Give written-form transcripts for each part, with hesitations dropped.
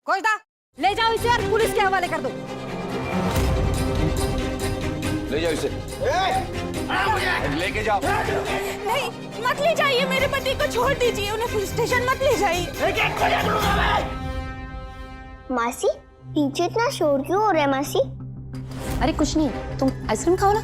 खोजदा, ले जाओ इसे और पुलिस के हवाले कर दो। ले जाओ इसे। लेके जाओ। नहीं, मत ले जाइए, मेरे पति को छोड़ दीजिए, उन्हें पुलिस स्टेशन मत ले जाइए। मासी, पीछे इतना शोर क्यों हो रहा है मासी? अरे कुछ नहीं, तुम आइसक्रीम खाओ ना।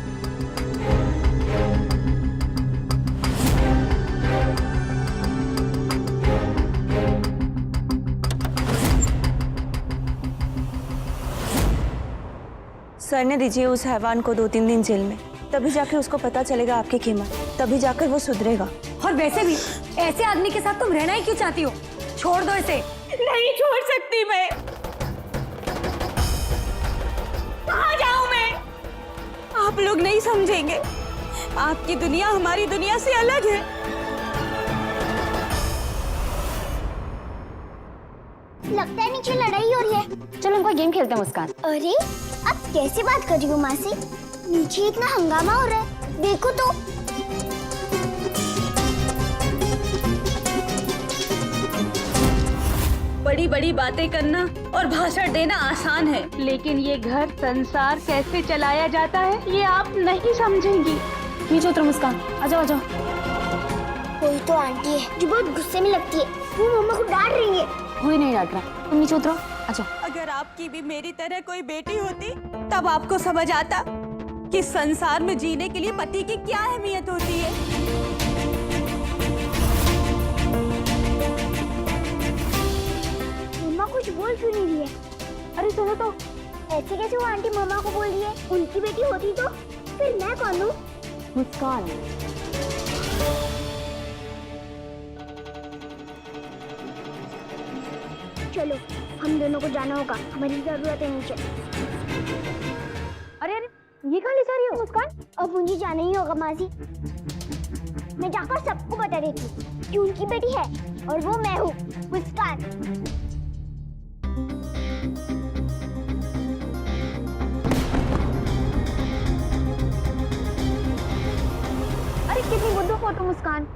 सर ने दीजिए उस हैवान को 2-3 दिन जेल में, तभी जाकर उसको पता चलेगा आपकी कीमत, तभी जाकर वो सुधरेगा। और वैसे भी ऐसे आदमी के साथ तुम रहना ही क्यों चाहती हो? छोड़ दो इसे। नहीं छोड़ सकती मैं। कहाँ जाऊं मैं? आप लोग नहीं समझेंगे, आपकी दुनिया हमारी दुनिया से अलग है। लगता है नीचे लड़ाई हो रही है। चलो कोई गेम खेलते हैं मुस्कान। अरे अब कैसे बात कर रही हो मासी? नीचे इतना हंगामा हो रहा है, देखो तो। बड़ी बड़ी बातें करना और भाषण देना आसान है, लेकिन ये घर संसार कैसे चलाया जाता है ये आप नहीं समझेंगी। नीचे उतरो मुस्कान, आ जाओ आ जाओ। कोई तो आंटी है जो बहुत गुस्से में लगती है, वो मम्मा को डांट रही है। कोई नहीं डांट रहा, तुम नीचे उतरो, आ जाओ। अगर आपकी भी मेरी तरह कोई बेटी होती तब आपको समझ आता कि संसार में जीने के लिए पति की क्या अहमियत होती है। मम्मा कुछ बोल क्यों नहीं रही है? अरे सुनो तो, ऐसे कैसे वो आंटी मम्मा को बोल रही है? उनकी बेटी होती तो फिर मैं कौन हूँ? मुस्कान, चलो हम दोनों को जाना होगा, हमारी जरूरत है नीचे। अरे अरे ये कहाँ ले जा रही हो मुस्कान? अब मुझे जाना ही होगा मासी। मैं जाकर सबको बता देती हूँ कि उनकी बेटी है और वो मैं हूँ, मुस्कान। अरे कितनी बुद्धू फोटो मुस्कान।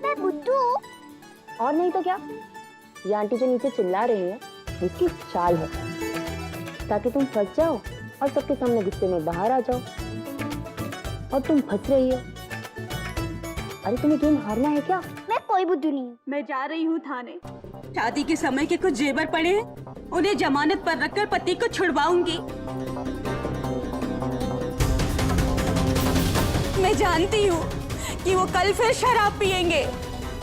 मैं बुद्धू? और नहीं तो क्या, ये आंटी जो नीचे चिल्ला रही है उसकी चाल है, ताकि तुम फंस जाओ और सबके सामने गुस्से में बाहर आ जाओ। और तुम फंस रही हो। अरे तुम्हें गेम हारना है क्या? मैं कोई बुद्धू नहीं हूँ। मैं जा रही हूँ थाने। शादी के समय के कुछ जेवर पड़े हैं, उन्हें जमानत पर रखकर पति को छुड़वाऊंगी। मैं जानती हूँ कि वो कल फिर शराब पिएंगे,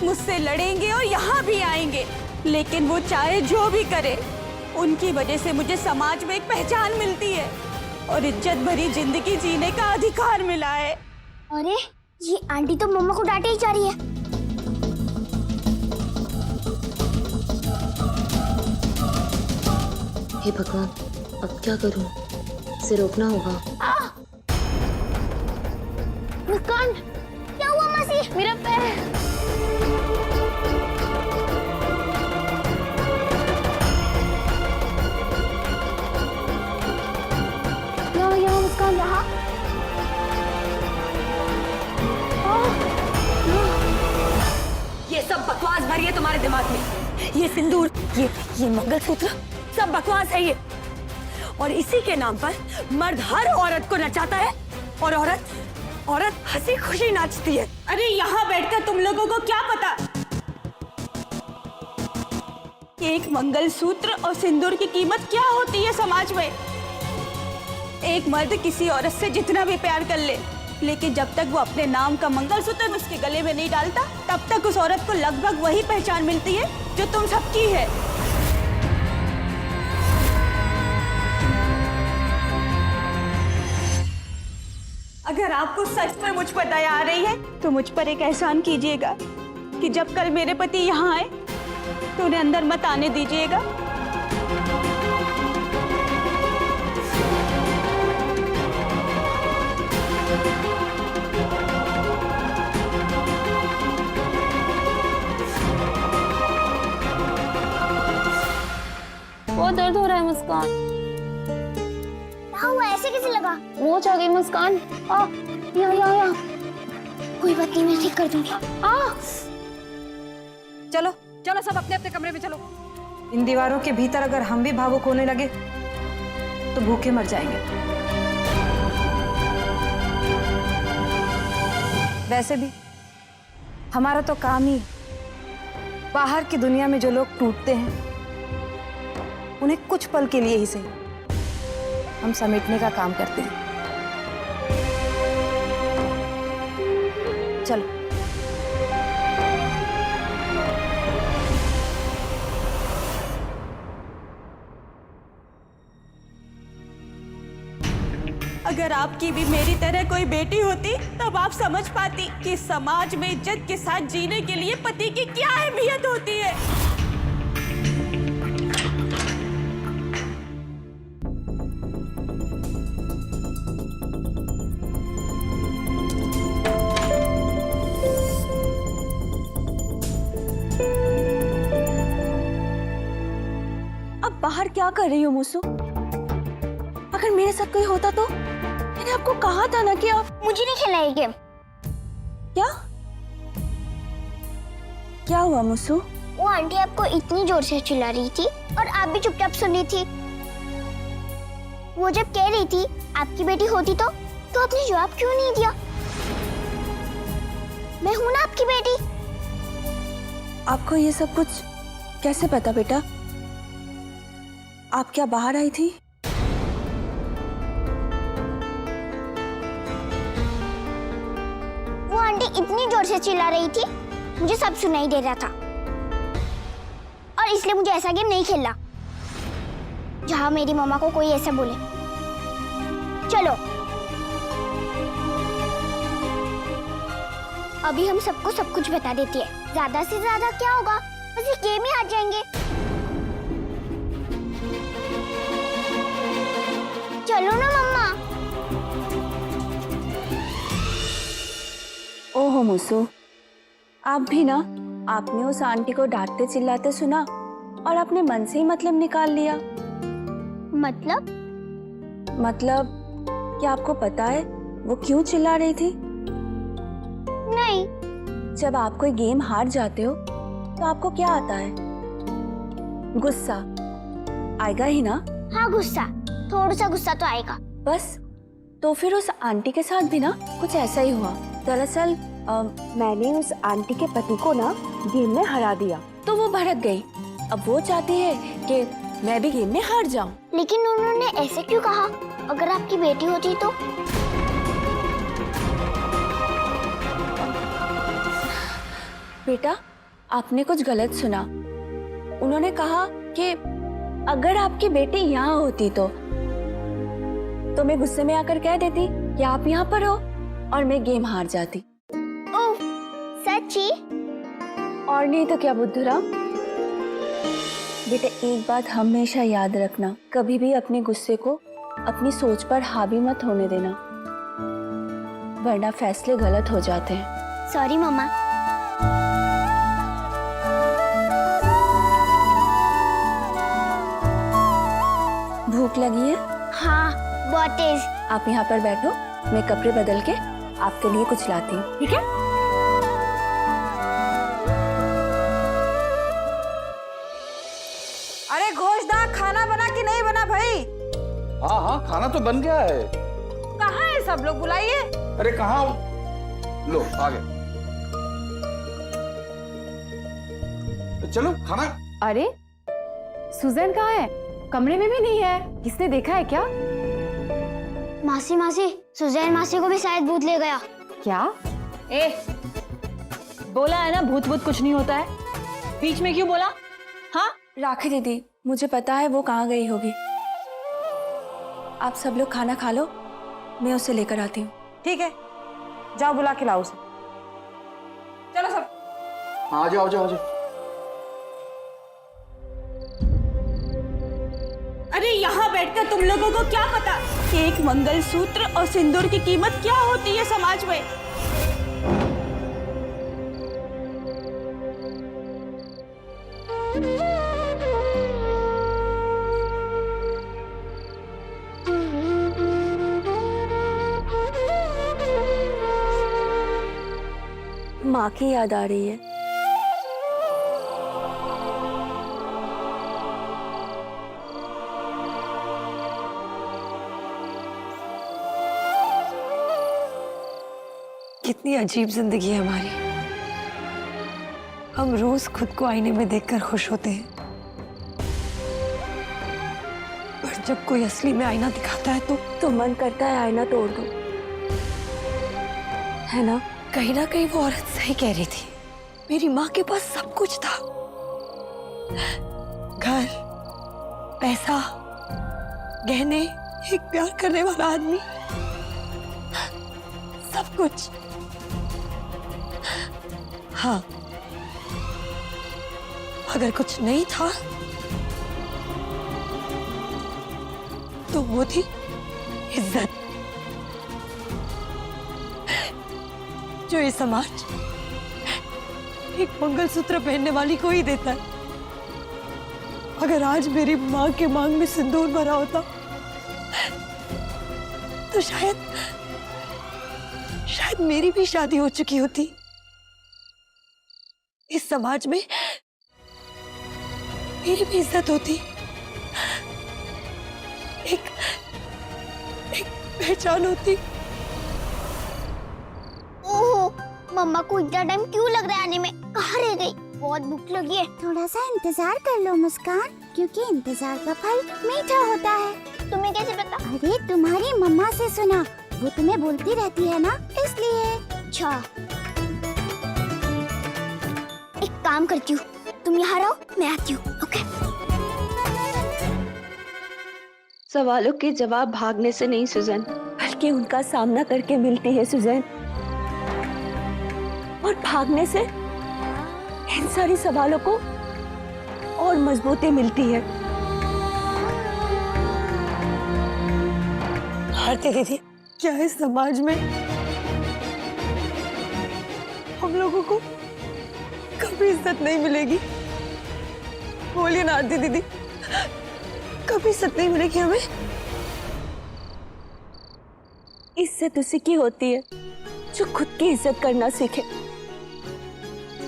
मुझसे लड़ेंगे और यहाँ भी आएंगे, लेकिन वो चाहे जो भी करे, उनकी वजह से मुझे समाज में एक पहचान मिलती है और इज्जत भरी जिंदगी जीने का अधिकार मिला है। अरे ये आंटी तो मम्मा को डांटे ही जा रही है। हे भगवान, अब क्या करूं? इसे रोकना होगा। मुस्कान, क्या हुआ मासी? मेरा पैर। यहाँ मुस्कान, यहाँ। ये सब बकवास भरी है तुम्हारे दिमाग में। ये सिंदूर, ये मंगलसूत्र सब बकवास है ये। और इसी के नाम पर मर्द हर औरत को नचाता है और औरत हंसी खुशी नाचती है। अरे यहाँ बैठकर तुम लोगों को क्या पता कि एक मंगलसूत्र और सिंदूर की कीमत क्या होती है समाज में। एक मर्द किसी औरत से जितना भी प्यार कर ले, लेकिन जब तक वो अपने नाम का मंगलसूत्र उसके गले में नहीं डालता, तब तक उस औरत को लगभग वही पहचान मिलती है जो तुम सबकी है। अगर आपको सच में मुझ पर दया आ रही है तो मुझ पर एक एहसान कीजिएगा कि जब कल मेरे पति यहाँ आए तो उन्हें अंदर मत आने दीजिएगा। बहुत दर्द हो रहा है मुस्कान। क्या हुआ? ऐसे कैसे लगा? मोच आ गई मुस्कान। यहाँ। कोई बात नहीं, मैं ठीक कर दूंगी। चलो चलो सब अपने अपने कमरे में चलो। इन दीवारों के भीतर अगर हम भी भावुक होने लगे तो भूखे मर जाएंगे। वैसे भी हमारा तो काम ही बाहर की दुनिया में जो लोग टूटते हैं उन्हें कुछ पल के लिए ही सही हम समेटने का काम करते हैं। चलो। अगर आपकी भी मेरी तरह कोई बेटी होती तब आप समझ पाती कि समाज में इज्जत के साथ जीने के लिए पति की क्या अहमियत होती है। अब बाहर क्या कर रही हो मुसु? अगर मेरे साथ कोई होता तो? मैंने आपको कहा था ना कि आप। मुझे नहीं खेलना ये गेम। क्या क्या हुआ मुसु? वो आंटी आपको इतनी जोर से चिल्ला रही थी और आप भी चुपचाप सुन रही थी। वो जब कह रही थी आपकी बेटी होती तो आपने जवाब क्यों नहीं दिया? मैं हूं ना आपकी बेटी। आपको ये सब कुछ कैसे पता बेटा? आप क्या बाहर आई थी? वो आंटी इतनी जोर से चिल्ला रही थी मुझे सब सुनाई दे रहा था और इसलिए मुझे ऐसा गेम नहीं खेलना जहां मेरी मम्मा को कोई ऐसा बोले। चलो अभी हम सबको सब कुछ बता देती है। ज्यादा से ज्यादा क्या होगा, बस ये गेम ही हार जाएंगे। चलो ना मम्मा। ओहो मुसु, आप भी ना। आपने उस आंटी को डांटते चिल्लाते सुना और अपने मन से ही मतलब निकाल लिया। मतलब क्या आपको पता है वो क्यों चिल्ला रही थी? नहीं। जब आप कोई गेम हार जाते हो तो आपको क्या आता है? गुस्सा आएगा ही ना? हाँ गुस्सा, थोड़ा सा गुस्सा तो आएगा। बस तो फिर उस आंटी के साथ भी ना कुछ ऐसा ही हुआ। दरअसल मैंने उस आंटी के पति को ना गेम में हरा दिया तो वो भड़क गई। अब वो चाहती है कि मैं भी गेम में हार जाऊं। लेकिन उन्होंने ऐसे क्यों कहा? अगर आपकी बेटी होती तो? बेटा आपने कुछ गलत सुना। उन्होंने कहा कि अगर आपकी बेटी यहाँ होती तो मैं गुस्से में आकर कह देती कि आप यहाँ पर हो और मैं गेम हार जाती। ओह सच्ची? और नहीं तो क्या बुद्धूराम। बेटा एक बात हमेशा याद रखना, कभी भी अपने गुस्से को अपनी सोच पर हावी मत होने देना, वरना फैसले गलत हो जाते हैं। सॉरी मम्मा। भूख लगी है? हाँ बहुत तेज। आप यहाँ पर बैठो, मैं कपड़े बदल के आपके लिए कुछ लाती हूँ, ठीक है? अरे घोषदा, खाना बना कि नहीं बना भाई? हाँ हाँ खाना तो बन गया है। कहाँ है सब लोग? बुलाइए। अरे कहाँ? लो आ गए। चलो खाना। अरे सुजैन कहाँ है? कमरे में भी नहीं है। किसने देखा है क्या? मासी सुजैन मासी को भी शायद भूत ले गया। क्या? ए, बोला है ना भूत भूत कुछ नहीं होता है। बीच में क्यों बोला? हाँ राखी दीदी, मुझे पता है वो कहाँ गई होगी। आप सब लोग खाना खा लो, मैं उसे लेकर आती हूँ। ठीक है, जाओ बुला के लाओ उसे। चलो सब। हाँ जाओ जाओ जाओ। अरे यहाँ बैठकर तुम लोगों को क्या पता कि एक मंगलसूत्र और सिंदूर की कीमत क्या होती है समाज में? माँ की याद आ रही है। कितनी अजीब जिंदगी है हमारी। हम रोज खुद को आईने में देखकर खुश होते हैं, पर जब कोई असली में आईना दिखाता है तो मन करता है आईना तोड़ दो, है ना? कहीं ना कहीं वो औरत सही कह रही थी। मेरी माँ के पास सब कुछ था, घर, पैसा, गहने, एक प्यार करने वाला आदमी, सब कुछ। हाँ, अगर कुछ नहीं था तो वो थी इज्जत, जो ये समाज एक मंगलसूत्र पहनने वाली को ही देता है। अगर आज मेरी माँ के मांग में सिंदूर भरा होता तो शायद मेरी भी शादी हो चुकी होती। इस समाज में मेरी भी इज्जत होती, एक पहचान होती। ओहो, मम्मा को इतना टाइम क्यों लग रहा है आने में? कहाँ रह गई? बहुत भूख लगी है। थोड़ा सा इंतजार कर लो मुस्कान, क्योंकि इंतजार का फल मीठा होता है। तुम्हें कैसे पता? अरे तुम्हारी मम्मा से सुना, वो तुम्हें बोलती रहती है ना, इसलिए। अच्छा, एक काम करती हूँ, तुम यहाँ रहो, मैं आती हूँ। ओके? सवालों के जवाब भागने से नहीं सुजैन, बल्कि उनका सामना करके मिलती है सुजैन। और भागने से इन सारी सवालों को और मजबूती मिलती है। भारती दीदी, क्या इस समाज में हम लोगों को कभी इज्जत नहीं मिलेगी? बोलिए ना आरती दीदी, कभी इज्जत नहीं मिलेगी हमें? इज्जत उसी की होती है जो खुद की इज्जत करना सीखे।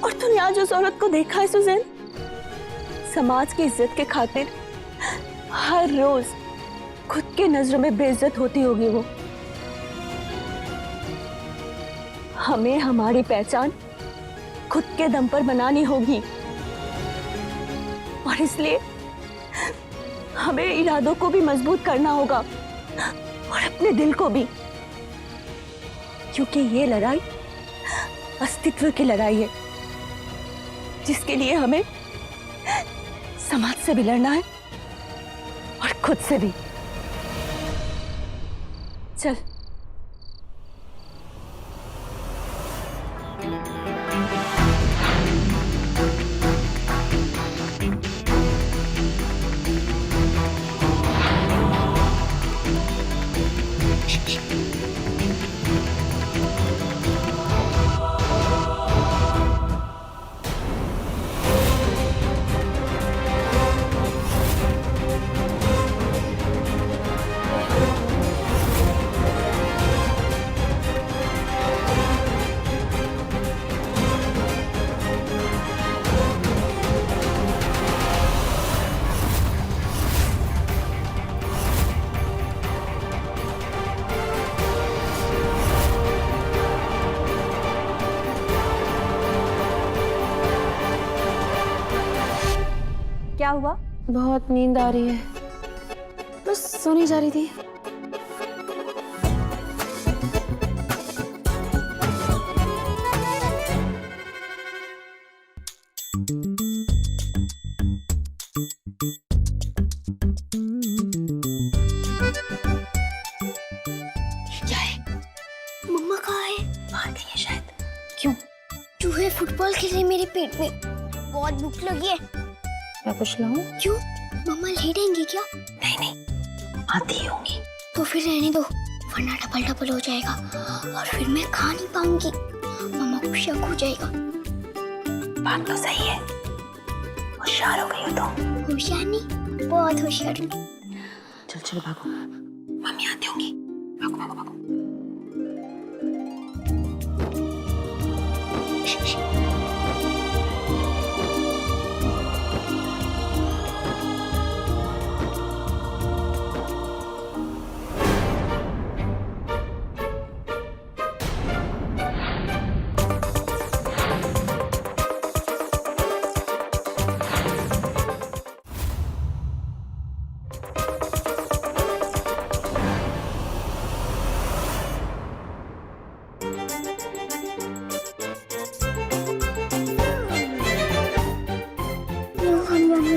और तूने आज उस औरत को देखा है सुजैन? समाज की इज्जत के खातिर हर रोज खुद के नजरों में बेइज्जत होती होगी वो। हमें हमारी पहचान खुद के दम पर बनानी होगी, और इसलिए हमें इरादों को भी मजबूत करना होगा और अपने दिल को भी, क्योंकि ये लड़ाई अस्तित्व की लड़ाई है, जिसके लिए हमें समाज से भी लड़ना है और खुद से भी। चल। क्या हुआ? बहुत नींद आ रही है, बस सोने जा रही थी। क्या है? मम्मा कहाँ है? बाहर गई है शायद। क्यों? चूहे फुटबॉल खेल रहे मेरे पेट में। बहुत भूख लगी है। मैं कुछ लाऊं? क्यों? मम्मा लेटेंगी क्या? नहीं, आती होंगी। तो फिर रहने दो, वरना डबल डबल हो जाएगा और फिर मैं खा नहीं पाऊंगी। मम्मा को शक हो जाएगा। बात तो सही है, होशियार हो गई हो तो। होशियार नहीं, बहुत होशियार हूँ। चल चल भागो। मम्मी आती होंगी, भागो भागो भागो।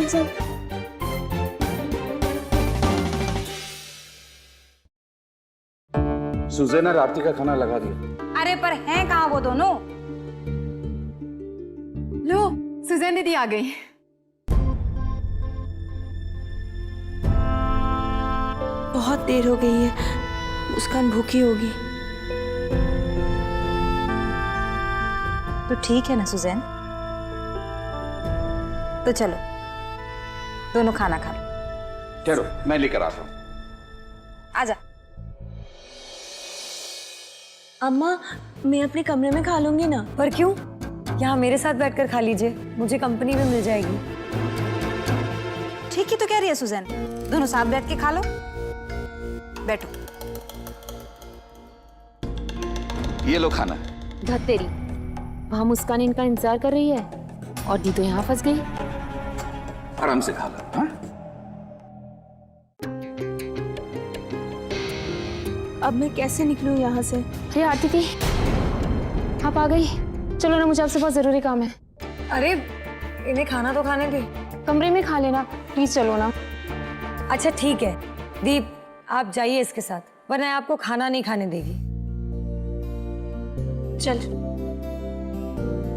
चल। सुजैना रात्रि का खाना लगा दिया। अरे पर हैं कहाँ वो दोनों? लो सुजैन दीदी आ गई। बहुत देर हो गई है, मुस्कान भूखी होगी। तो ठीक है ना सुजैन, तो चलो दोनों खाना खा लो। ठहरो, मैं लेकर आता हूँ। आजा। अम्मा मैं अपने कमरे में खा लूंगी ना। पर क्यों? यहाँ मेरे साथ बैठकर खा लीजिए, मुझे कंपनी में मिल जाएगी। ठीक ही तो कह रही है सुजैन, दोनों साथ बैठ के खा लो। बैठो। ये लो खाना। धत तेरी, वहां मुस्कान इनका इंतजार कर रही है और दी तो यहाँ फंस गई। आराम से खा लो। हाँ? अब मैं कैसे निकलूं यहाँ से? अरे आरती दी, आप आ गई। चलो ना, मुझे आपसे बहुत जरूरी काम है। अरे इन्हें खाना तो खाने दे। कमरे में खा लेना प्लीज, चलो ना। अच्छा ठीक है दीप, आप जाइए इसके साथ, वरना आपको खाना नहीं खाने देगी। चल।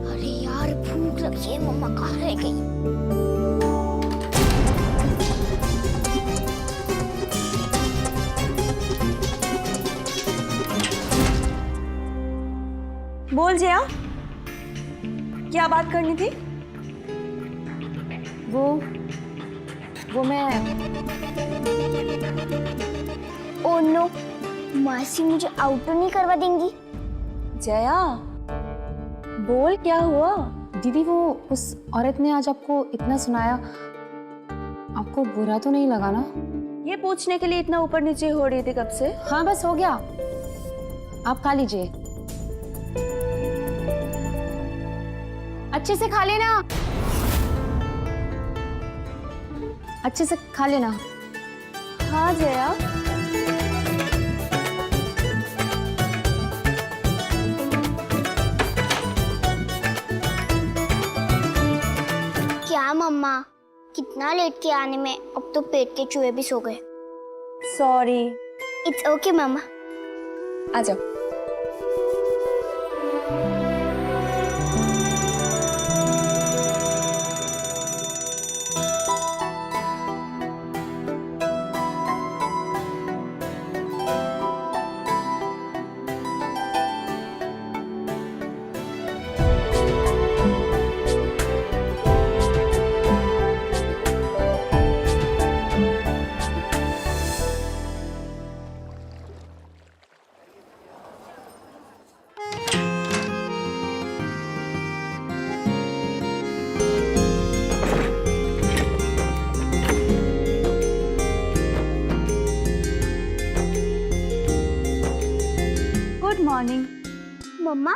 अरे यार भूख लगी है, मम्मा कहाँ रह गई? बोल जया, क्या बात करनी थी? वो मैं ओ नो, मासी मुझे आउट तो नहीं करवा देंगी? जया बोल, क्या हुआ? दीदी, वो उस औरत ने आज आपको इतना सुनाया, आपको बुरा तो नहीं लगा ना? ये पूछने के लिए इतना ऊपर नीचे हो रही थी कब से? हाँ बस हो गया, आप खा लीजिए। अच्छे से खा लेना, अच्छे से खा लेना। हाँ जया। क्या मम्मा, कितना लेट किया आने में, अब तो पेट के चूहे भी सो गए। सॉरी। इट्स ओके मम्मा। आ जाओ। मॉर्निंग। मम्मा,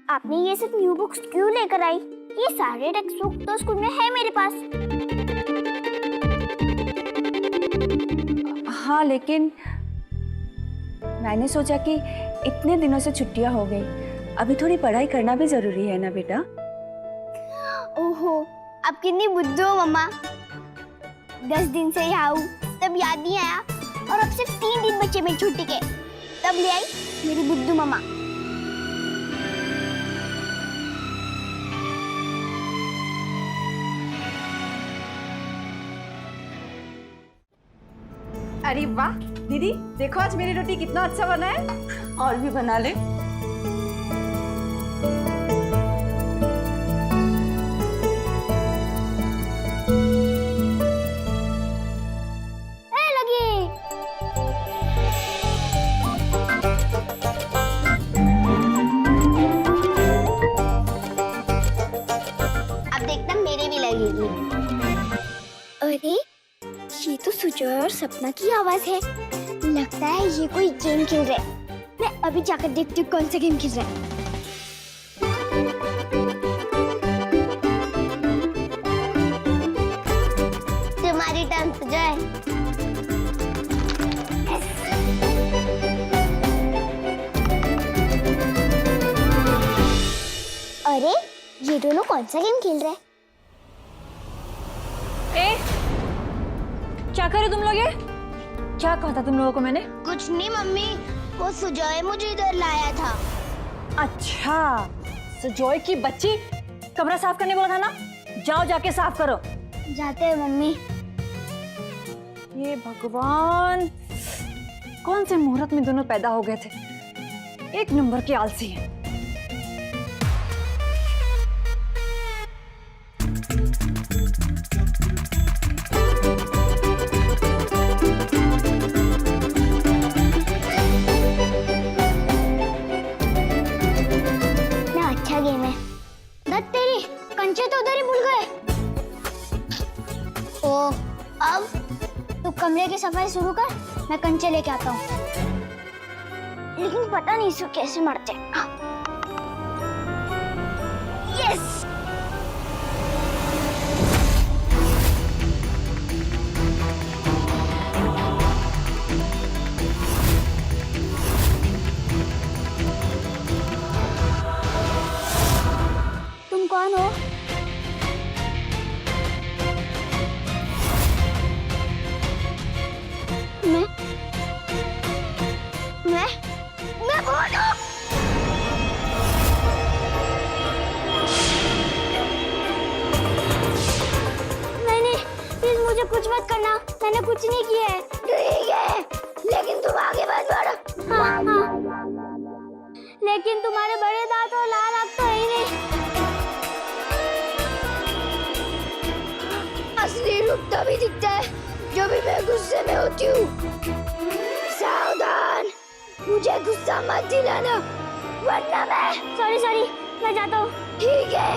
आपने ये सब न्यू बुक्स क्यों लेकर आई? ये सारे टेक्स्ट बुक तो स्कूल में है मेरे पास। हाँ लेकिन मैंने सोचा कि इतने दिनों से छुट्टियां हो गई, अभी थोड़ी पढ़ाई करना भी जरूरी है ना बेटा। ओहो, आप कितनी बुद्धू हो मम्मा। 10 दिन से यहाँ हूँ, तब याद नहीं आया, और अब सिर्फ 3 दिन बचे मेरी छुट्टी के, तब ले आई मेरी बुद्धू मम्मा। अरे वाह दीदी, देखो आज मेरी रोटी कितना अच्छा बना है। और भी बना ले। लगी। अब देखना मेरे भी लगेगी। अरे ये तो सुजय और सपना की आवाज है। लगता है ये कोई गेम खेल रहे हैं। मैं अभी जाकर देखती हूँ कौन सा गेम खेल रहा है। तुम्हारी टर्न सुजय। अरे ये दोनों कौन सा गेम खेल रहे हैं? ए, क्या करे तुम लोग ये? क्या कहा था तुम लोगों को मैंने? कुछ नहीं मम्मी, वो सुजॉय मुझे इधर लाया था। अच्छा, सुजॉय की बच्ची कमरा साफ करने बोला था ना? जाओ जाके साफ करो। जाते हैं मम्मी। ये भगवान, कौन से मुहूर्त में दोनों पैदा हो गए थे? एक नंबर के आलसी हैं। ना अच्छा गेम है। दत्त तेरी कंचे तो उधर ही भूल गए। ओ, अब तू कमरे की सफाई शुरू कर, मैं कंचे लेके आता हूँ। लेकिन पता नहीं इसको कैसे मारते। यस। तुम कौन हो? मैं कौन हूँ? मैंने, प्लीज मुझे कुछ मत करना, मैंने कुछ नहीं किया है। ठीक है, लेकिन तुम आगे मत बढ़ो। हाँ, हाँ। लेकिन तुम्हारे बड़े दांत और लाल आंख तो है ही नहीं। असली रूप तभी दिखता है जो भी मैं गुस्से में होती हूँ। सावधान, मुझे गुस्सा मत दिलाना, वरना मैं। सॉरी, मैं जाता हूँ। ठीक है,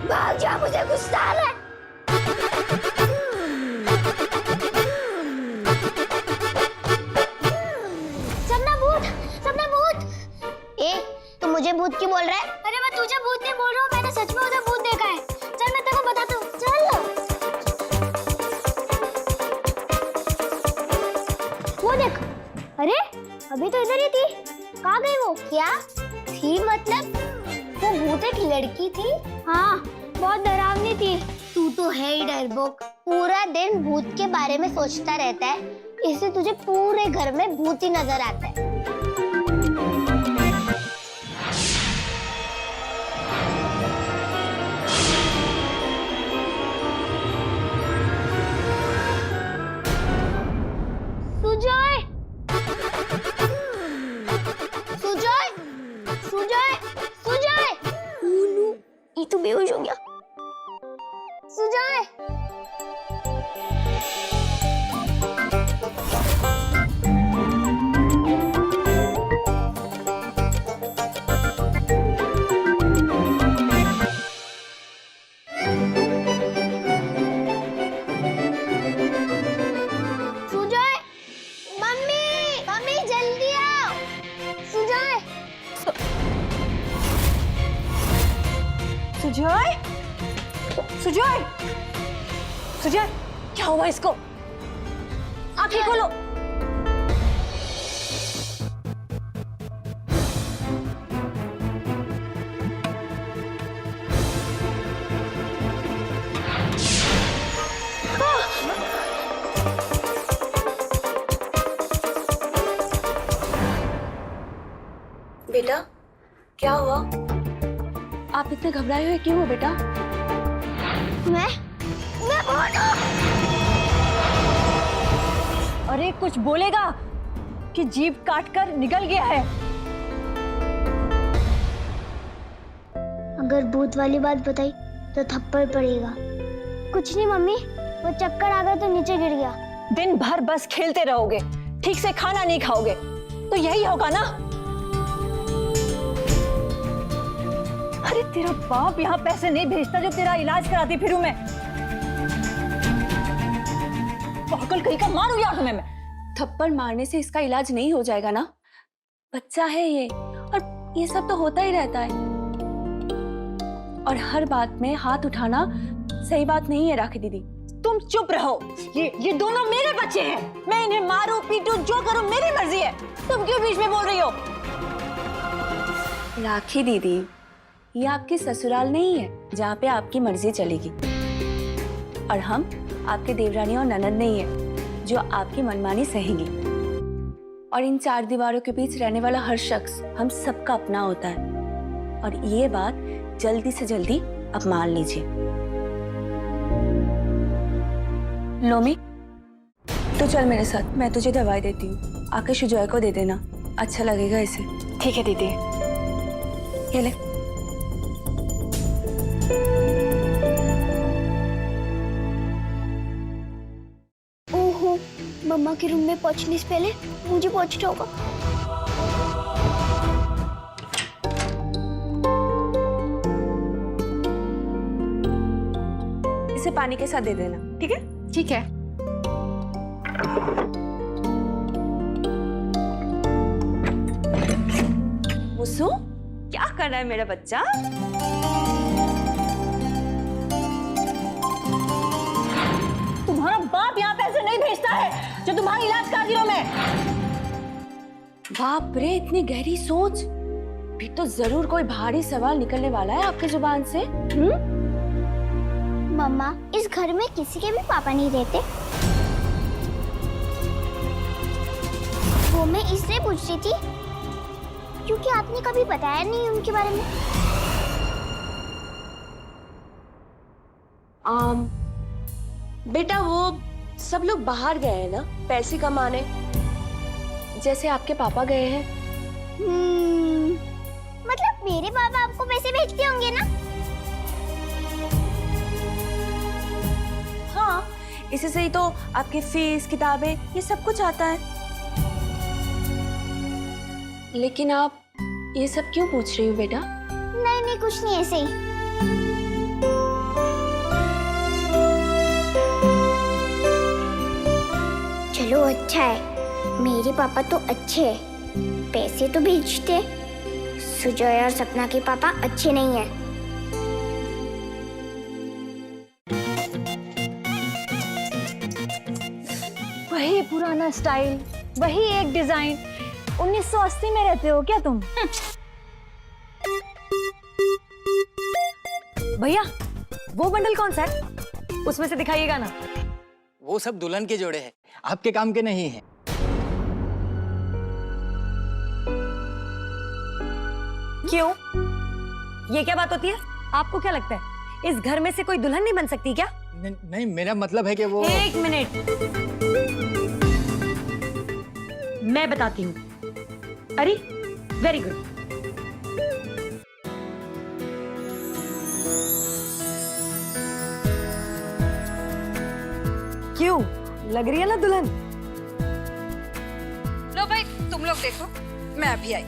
भाग जा, मुझे गुस्सा आ रहा है। सपना भूत। ए, तू मुझे भूत क्यों बोल रहा है? अरे मैं तुझे भूत नहीं बोल रहा हूँ, मैंने सच में उधर भूत देखा है। चल मैं तेरे को बताता हूँ, चल। वो देख, अरे अभी तो इधर ही थी, कहाँ गई वो? क्या थी मतलब? वो भूत एक लड़की थी। हाँ, बहुत डरावनी थी। तू तो है ही डरपोक, पूरा दिन भूत के बारे में सोचता रहता है, इसलिए तुझे पूरे घर में भूत ही नजर आता है। सुजॉय, सुजॉय, सुजॉय, सुजॉय। नो, ये तो बेहोश हो गया। सुजॉय, सुजॉय, मम्मी, मम्मी जल्दी आओ। सुजॉय, सुजॉय, सुजॉय, सुजॉय, क्या हुआ इसको? आंखें खोलो। बेटा, क्या हुआ? आप इतने घबराए हुए क्यों हो बेटा? मैं कौन हूँ? अरे कुछ बोलेगा कि जीभ काट कर निकल गया है। अगर भूत वाली बात बताई तो थप्पड़ पड़ेगा। कुछ नहीं मम्मी, वो चक्कर आ गया तो नीचे गिर गया। दिन भर बस खेलते रहोगे, ठीक से खाना नहीं खाओगे, तो यही होगा ना? अरे तेरा बाप यहाँ पैसे नहीं भेजता जो तेरा इलाज कराती फिरूं मैं। पागल कहीं का मारूंगी आंख में मैं। थप्पड़ मारने से इसका इलाज नहीं हो जाएगा ना? बच्चा है ये, और ये सब तो होता ही रहता है। और हर बात में हाथ उठाना सही बात नहीं है राखी दीदी। तुम चुप रहो। ये दोनों मेरे बच्चे हैं। मैं इन्हें मारूं पीटूं जो करूं मेरी मर्जी है। तुम क्यों बीच में बोल रही हो? राखी दीदी, ये आपकी ससुराल नहीं है जहाँ पे आपकी मर्जी चलेगी। और हम आपके देवरानी और ननद नहीं है जो आपकी मनमानी सहेंगी। और इन 4 दीवारों के बीच रहने वाला हर शख्स हम सबका अपना होता है, और ये बात जल्दी से जल्दी आप मान लीजिए। लोमी, तो चल मेरे साथ, मैं तुझे दवाई देती हूँ, आके शुजॉय को दे देना, अच्छा लगेगा इसे। ठीक है दीदी। ये ले। ओहो, मम्मा के रूम में पहुंचने से पहले मुझे पहुंचना होगा। इसे पानी के साथ दे देना, ठीक है? ठीक है। मुस्सू, क्या कर रहा है मेरा बच्चा? तुम्हारा बाप यहाँ पैसे नहीं भेजता है जो तुम्हारा इलाज करा दियो मैं। बाप रे, इतनी गहरी सोच। फिर तो जरूर कोई भारी सवाल निकलने वाला है आपकी जुबान से। मम्मा, इस घर में किसी के भी पापा नहीं रहते। वो मैं इसलिए पूछ रही थी क्योंकि आपने कभी बताया नहीं उनके बारे में। बेटा, वो सब लोग बाहर गए हैं ना पैसे कमाने, जैसे आपके पापा गए हैं। मतलब मेरे पापा आपको पैसे भेजते होंगे ना? हाँ, इसी से ही तो आपकी फीस, किताबें, ये सब कुछ आता है। लेकिन आप ये सब क्यों पूछ रही हो बेटा? नहीं नहीं, कुछ नहीं, ऐसे ही। चलो अच्छा है, मेरे पापा तो अच्छे हैं, पैसे तो भेजते। सुजय और सपना के पापा अच्छे नहीं हैं। वही पुराना स्टाइल, वही एक डिजाइन। 1980 में रहते हो क्या तुम? भैया, वो बंडल कौन सा है? उसमें से दिखाइएगा ना। वो सब दुल्हन के जोड़े हैं, आपके काम के नहीं हैं। क्यों? ये क्या बात होती है? आपको क्या लगता है इस घर में से कोई दुल्हन नहीं बन सकती क्या? नहीं, मेरा मतलब है कि वो। एक मिनट, मैं बताती हूँ। अरे, वेरी गुड। क्यों, लग रही है ना दुल्हन? लो भाई, तुम लोग देखो, मैं अभी आई।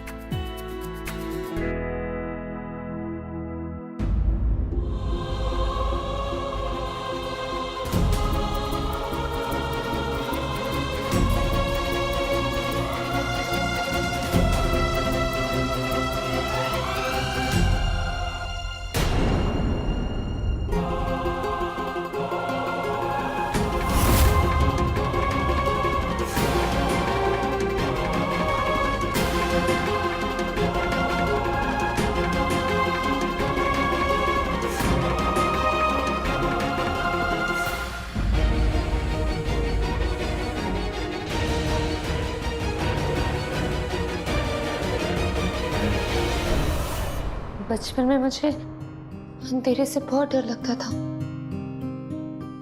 बचपन में मुझे अंधेरे से बहुत डर लगता था,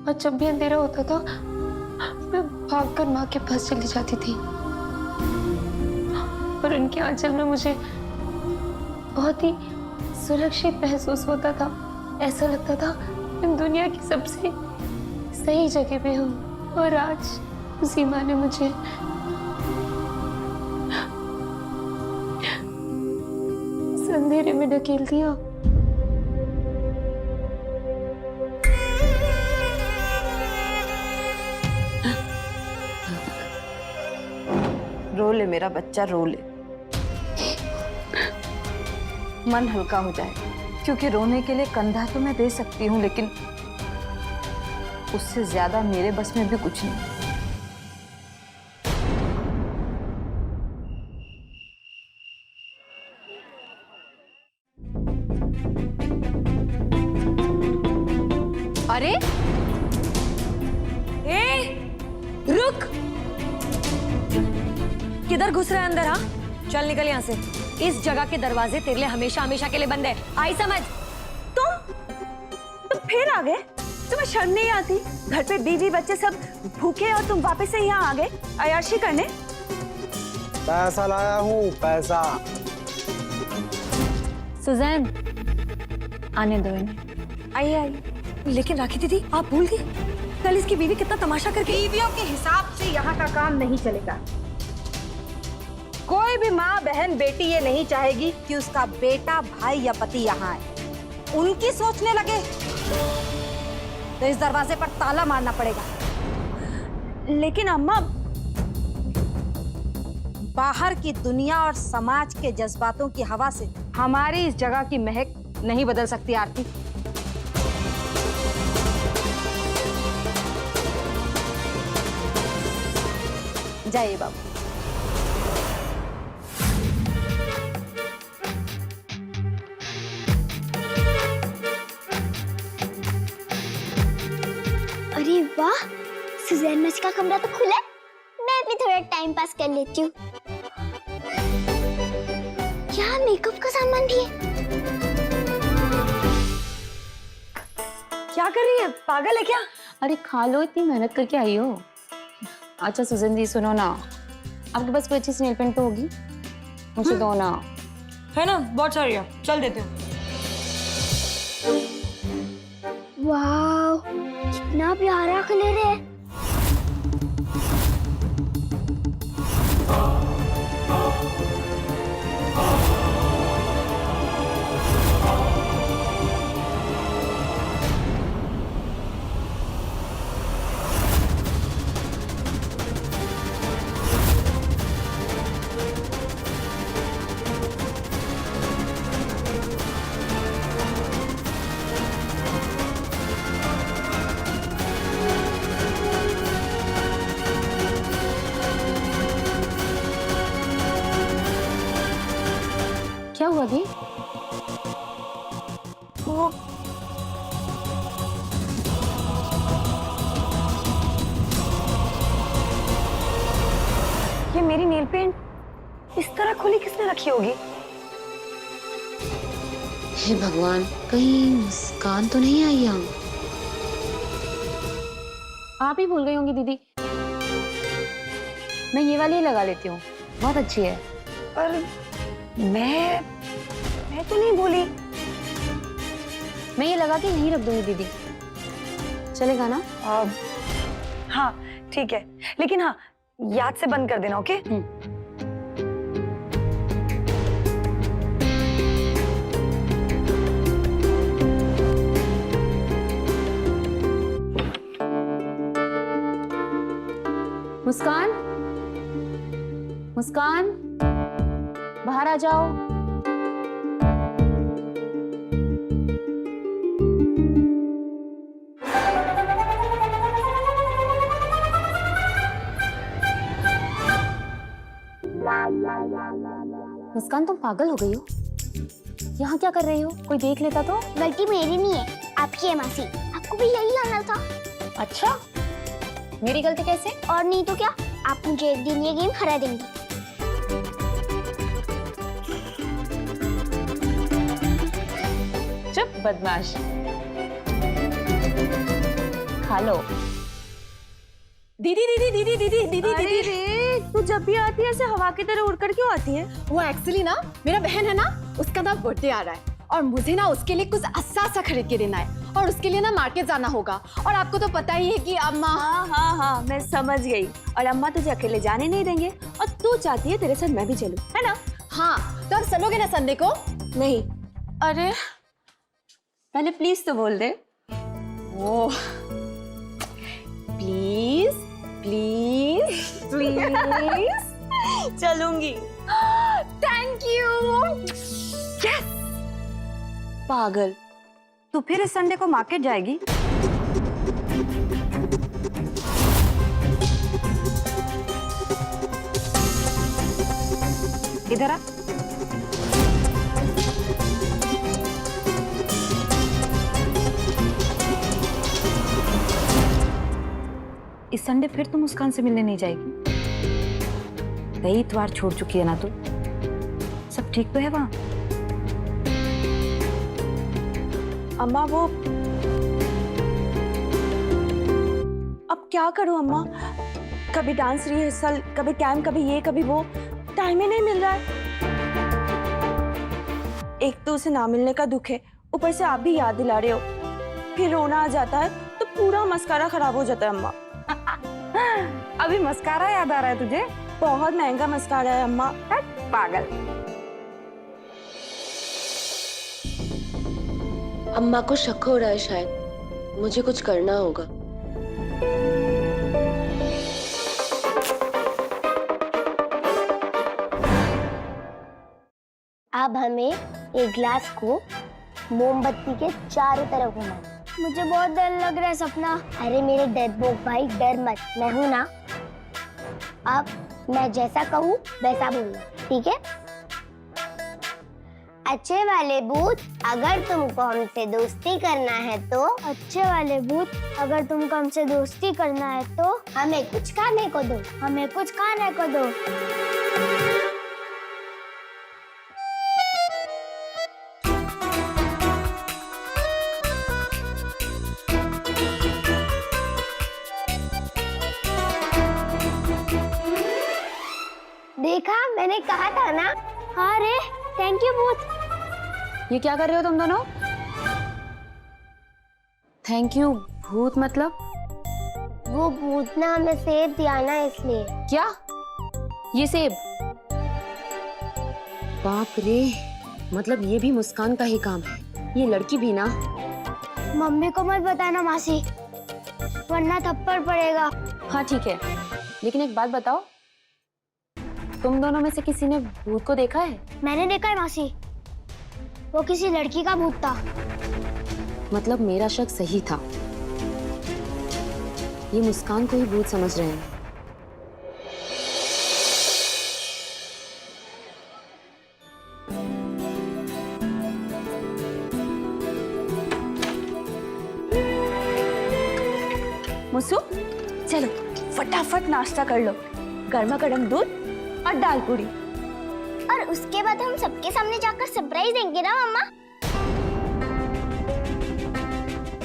और जब भी अंधेरा होता था मैं भागकर माँ के पास चली जाती थी, और उनके आंचल में मुझे बहुत ही सुरक्षित महसूस होता था। ऐसा लगता था मैं दुनिया की सबसे सही जगह पे हूँ, और आज उसी माँ ने मुझे अंधेरे में ढकेल दिया। रो ले मेरा बच्चा, रो ले, मन हल्का हो जाए। क्योंकि रोने के लिए कंधा तो मैं दे सकती हूँ, लेकिन उससे ज्यादा मेरे बस में भी कुछ नहीं। अरे रुक! किधर घुस रहा है अंदर? हाँ, चल निकल यहाँ से। इस जगह के दरवाजे तेरे लिए हमेशा हमेशा के लिए बंद है। आई समझ? तुम फिर आ गए? तुम्हें शर्म नहीं आती? घर पे बीवी बच्चे सब भूखे और तुम वापस से यहाँ आ गए अयाशी करने? पैसा लाया हूँ, पैसा। सुजैन, आने दो इन्हें। आइए आइए। लेकिन राखी दीदी, आप भूल गई कल इसकी बीवी कितना तमाशा करके। बीवियों के हिसाब से यहाँ का काम नहीं चलेगा। कोई भी माँ बहन बेटी ये नहीं चाहेगी कि उसका बेटा भाई या पति यहाँ आए। उनकी सोचने लगे तो इस दरवाजे पर ताला मारना पड़ेगा। लेकिन अम्मा, बाहर की दुनिया और समाज के जज्बातों की हवा से हमारी इस जगह की महक नहीं बदल सकती आरती। जाइए बाबू। अरे वाह, सुजैन मच का कमरा तो खुला है। मैं भी थोड़ा टाइम पास कर लेती हूँ। यहाँ मेकअप का सामान भी है। क्या कर रही है? पागल है क्या? अरे खा लो, इतनी मेहनत करके आई हो। अच्छा सुजैन दी, सुनो ना, आपके पास कोई अच्छी सी नेल पेंट तो होगी, मुझे दो ना। है ना, बहुत सारी है, चल देते हो। वाह, कितना प्यारा कलर है। क्या हुआ दी? वो ये मेरी नेल पेंट इस तरह खुली किसने रखी होगी? हे भगवान, कहीं मुस्कान तो नहीं आई यहाँ? आप ही भूल गई होंगी दीदी। मैं ये वाली ही लगा लेती हूँ, बहुत अच्छी है। पर मैं तो नहीं भूली। मैं ये लगा के यहीं रख दूंगी दीदी, चलेगा ना? हाँ ठीक है, लेकिन हाँ याद से बंद कर देना, ओके? मुस्कान, मुस्कान, बाहर आ जाओ। मुस्कान, तुम पागल हो गई हो? यहाँ क्या कर रही हो? कोई देख लेता तो? गलती मेरी नहीं है, आपकी है मासी। आपको भी यही आना था। अच्छा, मेरी गलती कैसे? और नहीं तो क्या, आप मुझे एक दिन ये गेम हरा देंगी। चुप बदमाश, खा लो। दीदी दीदी दीदी दीदी दीदी दीदी, तू जब भी आती है ऐसे हवा की तरह उड़कर क्यों आती है? वो एक्चुअली ना, मेरा बहन है ना, उसका ना बर्थडे आ रहा है और मुझे ना उसके लिए कुछ अच्छा सा खरीद के देना है और उसके लिए ना मार्केट जाना होगा। और आपको तो पता ही है कि अम्मा। हाँ, मैं समझ गई। और अम्मा तुझे अकेले जाने नहीं देंगे और तू चाहती है तेरे साथ मैं भी चलूं, है ना? हाँ, तो आप चलोगे ना संडे को? नहीं। अरे पहले प्लीज तो बोल दे। ओह, प्लीज प्लीज प्लीज चलूंगी। Thank you. यस। पागल, तू फिर इस संडे को मार्केट जाएगी? इधर आ। इस संडे फिर तुम मुस्कान से मिलने नहीं जाएगी? कई इतवार छोड़ चुकी है ना तू? सब ठीक तो है वहाँ? अम्मा वो अब क्या करूं अम्मा, कभी डांस रिहर्सल, कभी कैंप, कभी ये कभी वो, टाइम ही नहीं मिल रहा है। एक तो उसे ना मिलने का दुख है, ऊपर से आप भी याद दिला रहे हो, फिर रोना आ जाता है तो पूरा मस्कारा खराब हो जाता है अम्मा। अभी मस्कारा याद आ रहा है तुझे? बहुत महंगा मस्कारा है अम्मा। पागल। अम्मा को शक हो रहा है शायद, मुझे कुछ करना होगा। अब हमें एक ग्लास को मोमबत्ती के चारों तरफ घुमाना। मुझे बहुत डर लग रहा है सपना। अरे मेरे डरपोक भाई डर मत, मैं हूं ना। अब मैं जैसा कहूँ वैसा बोलना, ठीक है? अच्छे वाले भूत अगर तुमको हमसे दोस्ती करना है तो, अच्छे वाले भूत अगर तुमको हमसे दोस्ती करना है तो हमें कुछ खाने को दो, हमें कुछ खाने को दो। देखा, मैंने कहा था ना। हाँ रे, थैंक यू भूत। ये क्या कर रहे हो तुम दोनों? थैंक यू भूत मतलब? वो भूत ने हमें सेब दिया ना, इसलिए। क्या? ये सेब? बाप रे, मतलब ये भी मुस्कान का ही काम है। ये लड़की भी ना। मम्मी को मत बताना मासी, वरना थप्पड़ पड़ेगा। हाँ ठीक है, लेकिन एक बात बताओ, तुम दोनों में से किसी ने भूत को देखा है? मैंने देखा है मासी, वो किसी लड़की का भूत था। मतलब मेरा शक सही था, ये मुस्कान को ही भूत समझ रहे हैं। मुसु, चलो फटाफट नाश्ता कर लो, गर्मा गर्म दूध और दाल पूरी। और उसके बाद हम सबके सामने जाकर सरप्राइज देंगे ना मम्मा।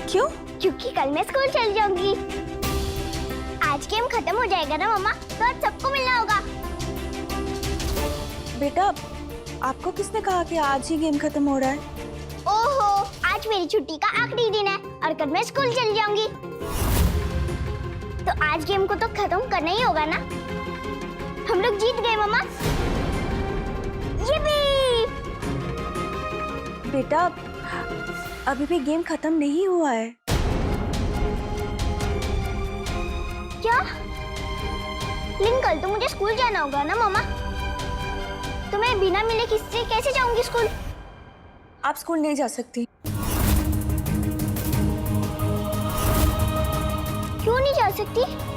क्यों? क्योंकि कल मैं स्कूल चल जाऊंगी। आज गेम खत्म हो जाएगा ना मम्मा, तो आज सबको मिलना होगा। बेटा, आपको किसने कहा कि आज ही गेम खत्म हो रहा है? ओहो, आज मेरी छुट्टी का आखिरी दिन है और कल मैं स्कूल चल जाऊंगी, तो आज गेम को तो खत्म करना ही होगा ना। हम लोग जीत गए मम्मा। ये बेटा, अभी भी गेम खत्म नहीं हुआ है। क्या? लेकिन कल तो मुझे स्कूल जाना होगा ना मम्मा, तो मैं बिना मिले किससे कैसे जाऊंगी स्कूल? आप स्कूल नहीं जा सकती। क्यों नहीं जा सकती?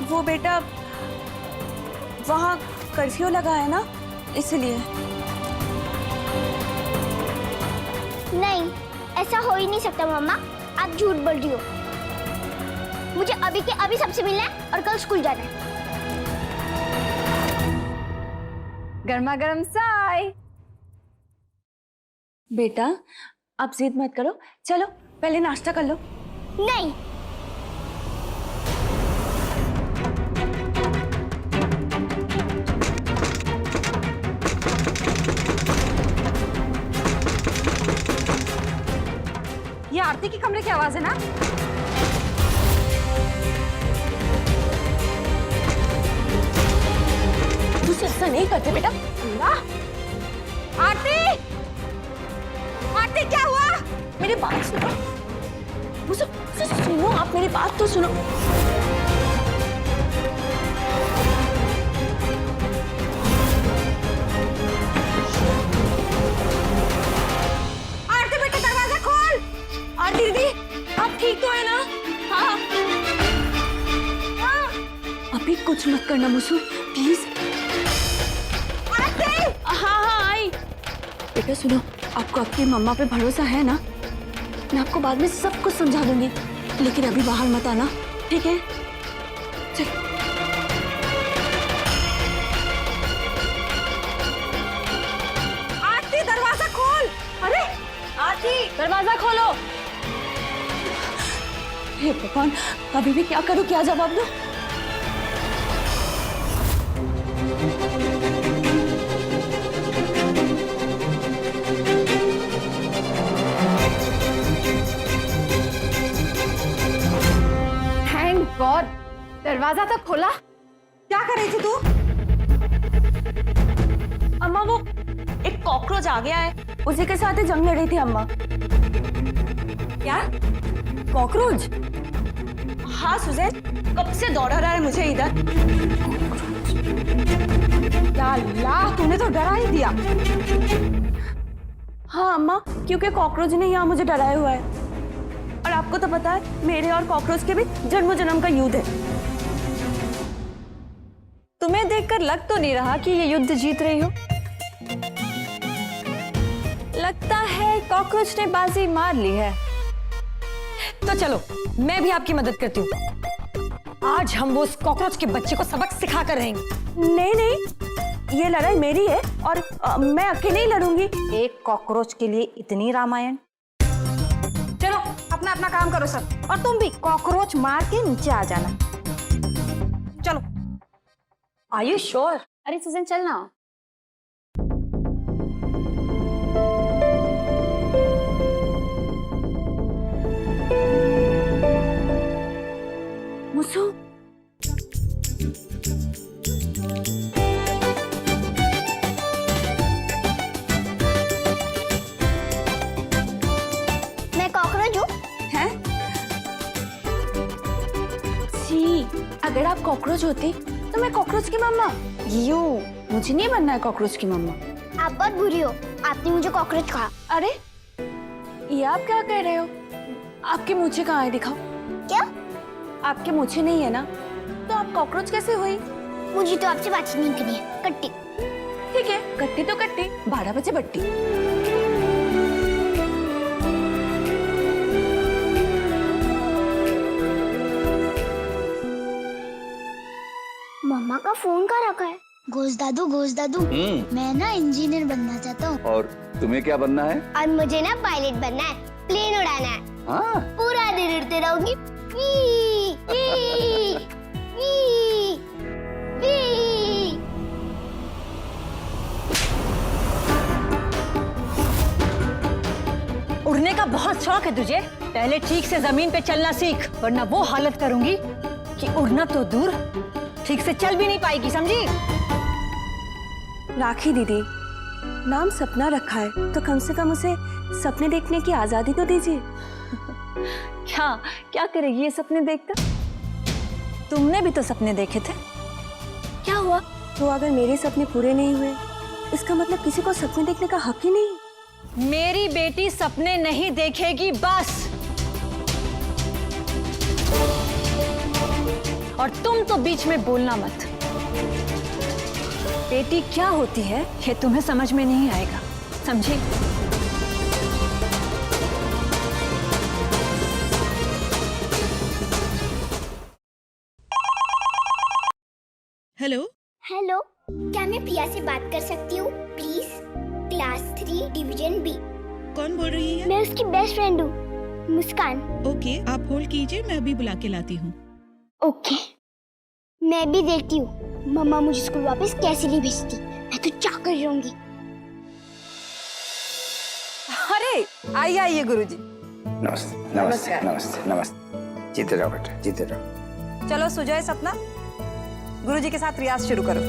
वो बेटा, वहाँ कर्फ्यू लगा है ना, इसलिए। नहीं, ऐसा हो ही नहीं सकता मम्मा, आप झूठ बोल रही हो। मुझे अभी के अभी सबसे मिलना है और कल स्कूल जाना है। गर्मा गर्म चाय। बेटा, आप जिद मत करो, चलो पहले नाश्ता कर लो। नहीं, ये आरती के कमरे की आवाज है ना? तुझसे ऐसा नहीं करते बेटा। आरती! आरती क्या हुआ? मेरी बात सुनो, सुनो, आप मेरी बात तो सुनो। आरती बेटा, दरवाजा खोल। आरती दीदी, आप ठीक तो है ना? हाँ। अभी कुछ मत करना मुसु, प्लीज। आरती! हाँ हाँ आई। बेटा सुनो, आपको आपकी मम्मा पे भरोसा है ना? मैं आपको बाद में सब कुछ समझा दूंगी, लेकिन अभी बाहर मत आना, ठीक है? चल। आरती दरवाजा खोल। अरे आरती दरवाजा खोलो। हे भगवान, अभी भी क्या करूं, क्या जवाब दूं? थैंक गॉड, दरवाजा तो खोला। क्या कर रही थी तू? अम्मा वो एक कॉकरोच आ गया है, उसी के साथ ही जंग लड़ रही थी अम्मा। क्या? कॉकरोच? हाँ सुजैन, कब से दौड़ा रहा है मुझे इधर। या अल्लाह, तूने तो डरा ही दिया। हाँ अम्मा, क्योंकि कॉकरोच ने यहाँ मुझे डराया हुआ है, और आपको तो पता है मेरे और कॉकरोच के भी जन्मों जन्म का युद्ध है। तुम्हें देखकर लग तो नहीं रहा कि ये युद्ध जीत रही हो। लगता है कॉकरोच ने बाजी मार ली है। तो चलो, मैं भी आपकी मदद करती हूँ। आज हम वो उस कॉकरोच के बच्चे को सबक सिखा कर रहेंगे। नहीं नहीं, ये लड़ाई मेरी है और मैं अकेले ही लड़ूंगी। एक कॉकरोच के लिए इतनी रामायण? चलो अपना अपना काम करो सब, और तुम भी कॉकरोच मार के नीचे आ जाना। चलो। Are you sure? अरे सुजैन चल ना। मुसु, मैं कॉकरोच हूँ। हैं? जी, अगर आप कॉकरोच होती तो मैं कॉकरोच की मम्मा। यू, मुझे नहीं बनना है कॉकरोच की मम्मा। आप बहुत बुरी हो, आपने मुझे कॉकरोच कहा। अरे, ये आप क्या कह रहे हो? आपके मूछें कहाँ है, दिखाओ। क्या? आपके मूछें नहीं है ना, तो आप कॉकरोच कैसे हुई? मुझे तो आपसे बातचीत नहीं करनी है, कट्टी। ठीक है, कट्टी तो कट्टी, 12 बजे बट्टी। मम्मा का फोन कहाँ रखा है? घोष दादू, मैं ना इंजीनियर बनना चाहता हूँ। और तुम्हें क्या बनना है? और मुझे ना पायलट बनना है, प्लेन उड़ाना है। हाँ, पूरा दिन उड़ते रहूंगी। वी, वी, वी, वी। उड़ने का बहुत शौक है तुझे? पहले ठीक से जमीन पे चलना सीख, वरना वो हालत करूंगी कि उड़ना तो दूर, ठीक से चल भी नहीं पाएगी, समझी? राखी दीदी, नाम सपना रखा है तो कम से कम उसे सपने देखने की आजादी तो दीजिए। क्या क्या करेगी ये सपने देखकर? तुमने भी तो सपने देखे थे। क्या हुआ? तो अगर मेरे सपने पूरे नहीं हुए, इसका मतलब किसी को सपने देखने का हक ही नहीं। मेरी बेटी सपने नहीं देखेगी बस। और तुम तो बीच में बोलना मत। बेटी क्या होती है ये तुम्हें समझ में नहीं आएगा, समझी? हेलो हेलो, क्या मैं प्रिया से बात कर सकती हूँ प्लीज? Class 3 division B. कौन बोल रही है? मैं उसकी बेस्ट फ्रेंड हूँ, मुस्कान। ओके, आप होल्ड कीजिए, मैं अभी बुला के लाती हूँ। ओके। मैं भी देखती हूँ मम्मा मुझे स्कूल वापस कैसे नहीं भेजती, मैं तो चाकर रहूंगी। अरे आइए आइए गुरुजी। नमस्ते नमस्ते नमस्ते नमस्ते। जीते जाओ बेटा, जीते जाओ। चलो सुजय सपना, गुरुजी के साथ रियाज शुरू करो।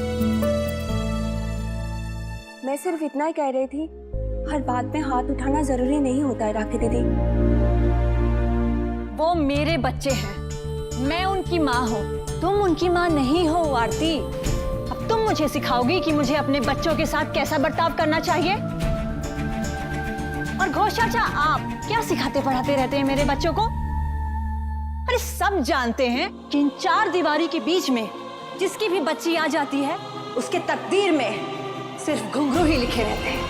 मैं सिर्फ इतना ही कह रही थी, हर बात में हाथ उठाना जरूरी नहीं होता है राखी दीदी। वो मेरे बच्चे हैं, मैं उनकी माँ हूँ, तुम उनकी माँ नहीं हो आरती। अब तुम मुझे सिखाओगी कि मुझे अपने बच्चों के साथ कैसा बर्ताव करना चाहिए? और घोष चाचा, आप क्या सिखाते पढ़ाते रहते हैं मेरे बच्चों को? अरे सब जानते हैं कि इन 4 दीवारी के बीच में जिसकी भी बच्ची आ जाती है, उसके तकदीर में सिर्फ घुंघरू ही लिखे रहते हैं।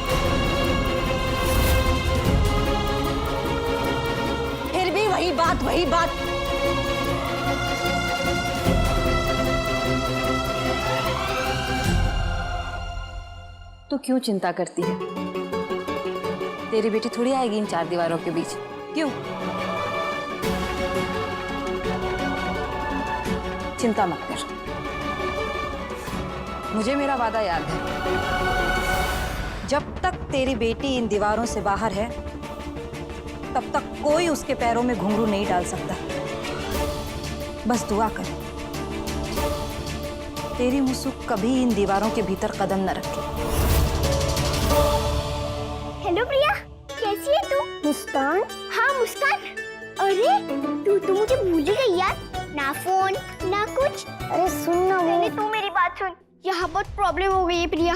यही बात। तो क्यों चिंता करती है? तेरी बेटी थोड़ी आएगी इन चार दीवारों के बीच। क्यों? चिंता मत कर, मुझे मेरा वादा याद है। जब तक तेरी बेटी इन दीवारों से बाहर है, तब तक कोई उसके पैरों में घुंघरू नहीं डाल सकता। बस दुआ कर, तेरी मुसु कभी इन दीवारों के भीतर कदम न रखे। हेलो प्रिया, कैसी है तू? मुस्कान? हाँ मुस्कान। अरे तू तो मुझे भूल ही गई यार। ना फोन ना कुछ। अरे सुन ना, मैंने तू मेरी बात सुन। यहाँ बहुत प्रॉब्लम हो गई है प्रिया।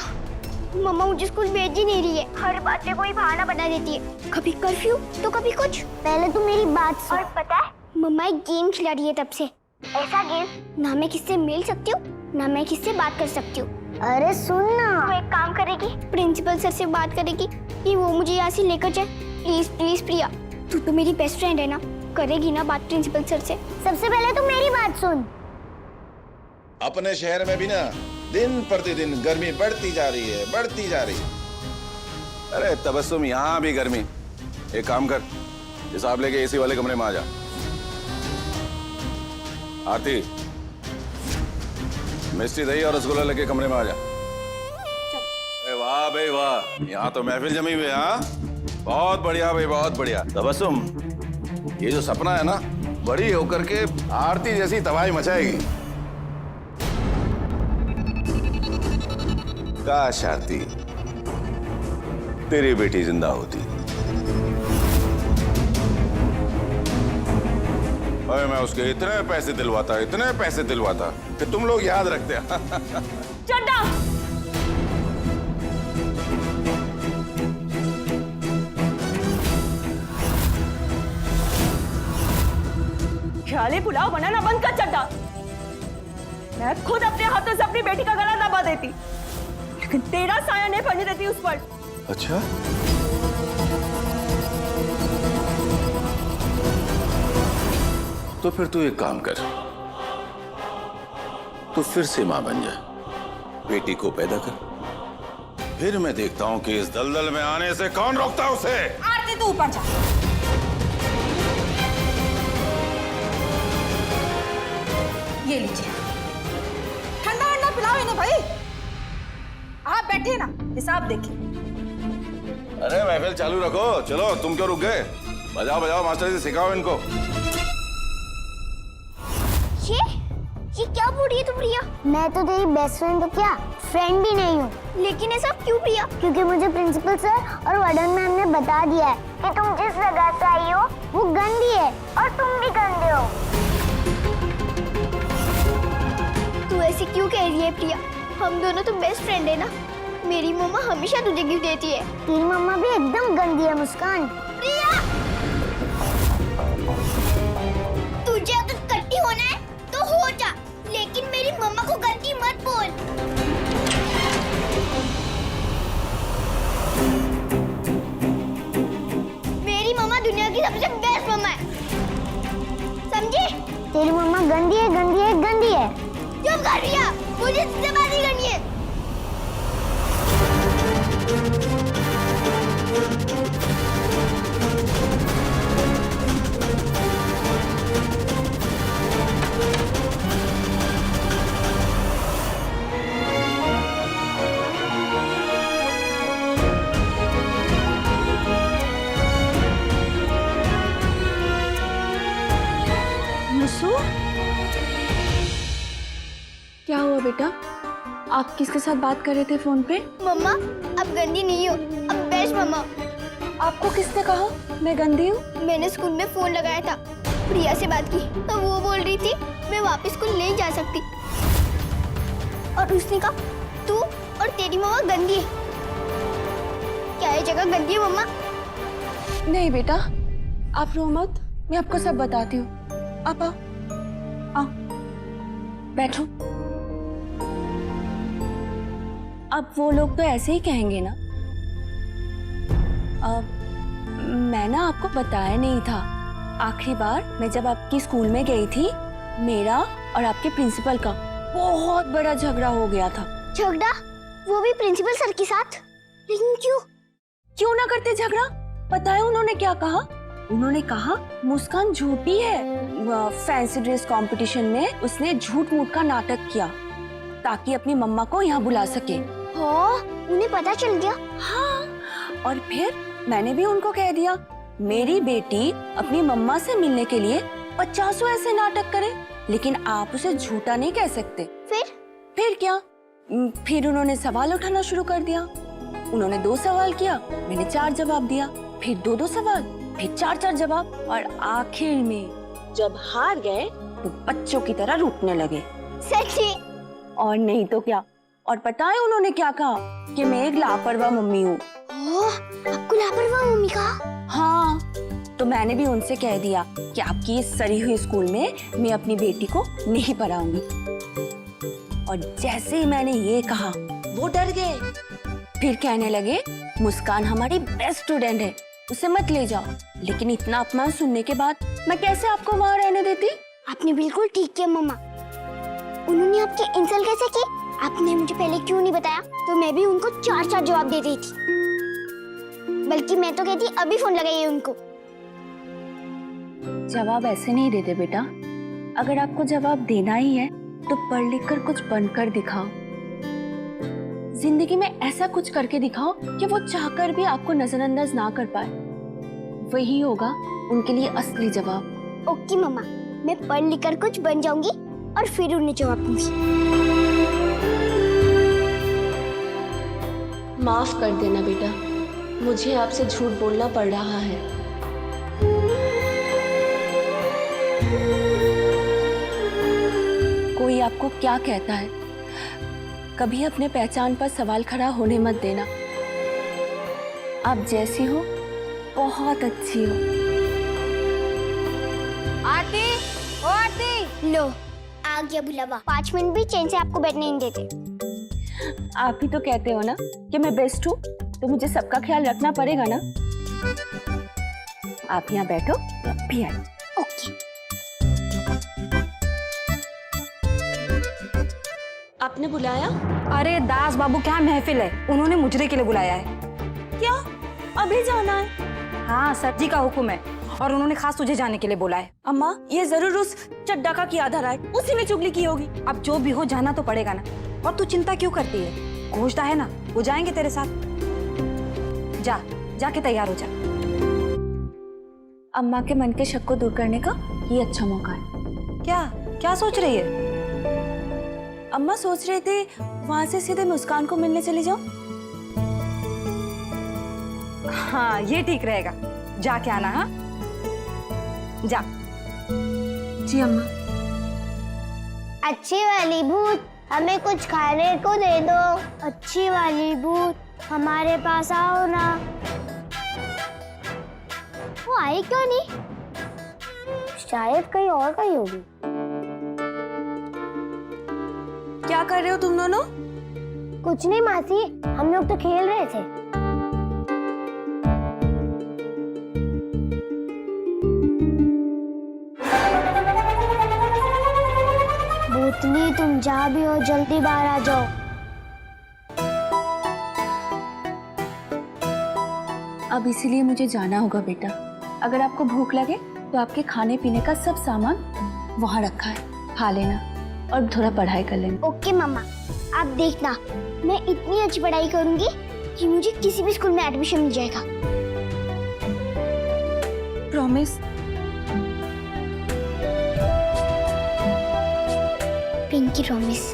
मम्मा मुझे स्कूल भेज ही नहीं रही है। हर बात पे कोई बहाना बना देती है। कभी कर्फ्यू तो कभी कुछ। पहले तू मेरी बात सुन। और पता है, मम्मा एक गेम खिला रही है तब से। ऐसा गेम ना मैं किससे मिल सकती हूँ ना मैं किससे बात कर सकती हूँ। अरे सुन ना, तो एक काम करेगी, प्रिंसिपल सर से बात करेगी कि वो मुझे यहाँ से लेकर जाए। प्लीज प्लीज प्रिया, तू तो मेरी बेस्ट फ्रेंड है ना, करेगी ना बात प्रिंसिपल सर से? सबसे पहले तू मेरी बात सुन। अपने शहर में भी ना दिन प्रतिदिन गर्मी बढ़ती जा रही है, बढ़ती जा रही है। अरे तबस्सुम, यहाँ भी गर्मी। एक काम कर, हिसाब लेके एसी वाले कमरे में आ जा। आरती, मिष्टी दही और रसगुल्ला लेके कमरे में आ जा। अरे वाह भाई वाह, यहाँ तो महफिल जमी हुई है। हाँ, बहुत बढ़िया भाई, बहुत बढ़िया। तबस्सुम, ये जो सपना है ना, बड़ी होकर के आरती जैसी तबाही मचाएगी। काश आरती तेरी बेटी जिंदा होती। अरे मैं उसके इतने पैसे दिलवाता कि तुम लोग याद रखते। चड्डा, ख्याली पुलाव बनाना बंद कर चड्डा। मैं खुद अपने हाथों से अपनी बेटी का गला दबा देती, लेकिन तेरा साया नहीं पड़ने देती उस पर। अच्छा, तो फिर तू एक काम कर, तू फिर से मां बन जा, बेटी को पैदा कर। फिर मैं देखता हूं कि इस दलदल में आने से कौन रोकता उसे। आरती तू ऊपर जा। ये लीजिए, ठंडा ठंडा पिलाओ इन्हें भाई। आप बैठिए ना, हिसाब देखिए। अरे महफिल चालू रखो, चलो तुम क्यों रुक गए? बजाओ बजाओ, मास्टर जी सिखाओ इनको। ये क्या बोल रही है तू प्रिया? मैं तो तेरी बेस्ट फ्रेंड तो क्या, फ्रेंड भी नहीं हूँ। लेकिन ऐसा क्यों प्रिया? क्योंकि मुझे प्रिंसिपल सर और वार्डन मैम ने बता दिया है कि तुम जिस जगह से आई हो वो गंदी है और तुम भी गंदे हो। तू ऐसे क्यों कह रही है प्रिया? हम दोनों तो बेस्ट फ्रेंड है ना। मेरी मम्मा हमेशा तुझे गिफ्ट देती है। तेरी मम्मा भी एकदम गंदी है मुस्कान। प्रिया, तुझे अगर कट्टी होना है तो हो जा, लेकिन मेरी मम्मा को गंदी मत बोल। मेरी मम्मा दुनिया की सबसे बेस्ट मम्मा है, समझी? तेरी मम्मा गंदी है, गंदी है, गंदी है। चुप कर रिया, मुझे तुझसे बात नहीं करनी है। क्या हुआ बेटा? आप किसके साथ बात कर रहे थे फोन पे? मम्मा, अब गंदी नहीं हो, अब बेस्ट मम्मा। आपको किसने कहा मैं गंदी हूँ? मैंने स्कूल में फोन लगाया था, प्रिया से बात की तो वो बोल रही थी मैं वापस स्कूल नहीं जा सकती, और उसने कहा तू और तेरी मम्मा गंदी है। क्या ये जगह गंदी है मम्मा? नहीं बेटा, आप रो मत, मैं आपको सब बताती हूँ। आप आओ, आओ, बैठो। अब वो लोग तो ऐसे ही कहेंगे ना। अब मैं ना आपको बताया नहीं था, आखिरी बार मैं जब आपकी स्कूल में गई थी, मेरा और आपके प्रिंसिपल का बहुत बड़ा झगड़ा हो गया था। झगड़ा? वो भी प्रिंसिपल सर के साथ? लेकिन क्यों? क्यों ना करते झगड़ा? पता है उन्होंने क्या कहा? उन्होंने कहा मुस्कान झूठी है। फैंसी ड्रेस कंपटीशन में उसने झूठ मूठ का नाटक किया ताकि अपनी मम्मा को यहाँ बुला सके। हाँ, उन्हें पता चल गया? हाँ, और फिर मैंने भी उनको कह दिया मेरी बेटी अपनी मम्मा से मिलने के लिए 50 ऐसे नाटक करे, लेकिन आप उसे झूठा नहीं कह सकते। फिर क्या? फिर उन्होंने सवाल उठाना शुरू कर दिया। उन्होंने 2 सवाल किया, मैंने 4 जवाब दिया, फिर 2 सवाल, फिर 4 जवाब, और आखिर में जब हार गए तो बच्चों की तरह रूठने लगे। सच्ची? और नहीं तो क्या। और पता है उन्होंने क्या कहा? कि मैं एक लापरवाह मम्मी हूँ। आपको लापरवाह मम्मी कहा? हाँ, तो मैंने भी उनसे कह दिया कि आपकी इस सड़ी हुई स्कूल में मैं अपनी बेटी को नहीं पढ़ाऊंगी। और जैसे ही मैंने ये कहा वो डर गए। फिर कहने लगे मुस्कान हमारी बेस्ट स्टूडेंट है, उसे मत ले जाओ। लेकिन इतना अपमान सुनने के बाद मैं कैसे आपको वहाँ रहने देती? आपने बिल्कुल ठीक किया मम्मा। उन्होंने आपकी इंसल्ट कैसे की? आपने मुझे पहले क्यों नहीं बताया? तो मैं भी उनको 4 जवाब दे रही थी। बल्कि मैं तो कहती अभी फोन लगाइए उनको। जवाब ऐसे नहीं देते बेटा। अगर आपको जवाब देना ही है तो पढ़ लिख कर कुछ बनकर दिखाओ। जिंदगी में ऐसा कुछ करके दिखाओ कि वो चाहकर भी आपको नजरअंदाज ना कर पाए। वही होगा उनके लिए असली जवाब। ओके मम्मा, मैं पढ़ लिख कर कुछ बन जाऊंगी और फिर उन्हें जवाब दूंगी। माफ कर देना बेटा, मुझे आपसे झूठ बोलना पड़ रहा है। कोई आपको क्या कहता है, कभी अपने पहचान पर सवाल खड़ा होने मत देना। आप जैसी हो बहुत अच्छी हो। आरती, ओ आरती, लो आ गया बुलावा। 5 मिनट भी चैन से आपको बैठने नहीं देते। आप ही तो कहते हो ना कि मैं बेस्ट हूँ, तो मुझे सबका ख्याल रखना पड़ेगा ना। आप यहाँ बैठो, भी आए। ओके। आपने बुलाया? अरे दास बाबू क्या महफिल है, उन्होंने मुजरे के लिए बुलाया है। क्या अभी जाना है? हाँ, सर जी का हुक्म है और उन्होंने खास तुझे जाने के लिए बोला है। अम्मा, ये जरूर उस चड्डा का किया धरा है, उसी ने चुगली की होगी। अब जो भी हो जाना तो पड़ेगा ना। और तू चिंता क्यों करती है? घोषणा है ना, वो जाएंगे तेरे साथ। जा, जाके तैयार हो जा। अम्मा के मन के शक को दूर करने का ये अच्छा मौका है। क्या क्या सोच रही है? अम्मा सोच रहे थे वहां से सीधे मुस्कान को मिलने चले जाओ। हाँ, ये ठीक रहेगा। जाके आना। हाँ, जा। जी अम्मा। अच्छी वाली भूत, हमें कुछ खाने को दे दो। अच्छी वाली भूत, हमारे पास आओ ना। वो आई क्यों नहीं? शायद कहीं और गई होगी। क्या कर रहे हो तुम दोनों? कुछ नहीं मासी, हम लोग तो खेल रहे थे। भूतनी, तुम जहाँ भी हो जल्दी बाहर आ जाओ। अब इसीलिए मुझे जाना होगा बेटा। अगर आपको भूख लगे तो आपके खाने पीने का सब सामान वहाँ रखा है, खा लेना और थोड़ा पढ़ाई कर लेना। ओके मम्मा, आप देखना मैं इतनी अच्छी पढ़ाई करूंगी कि मुझे किसी भी स्कूल में एडमिशन मिल जाएगा। प्रॉमिस? Pinky promise.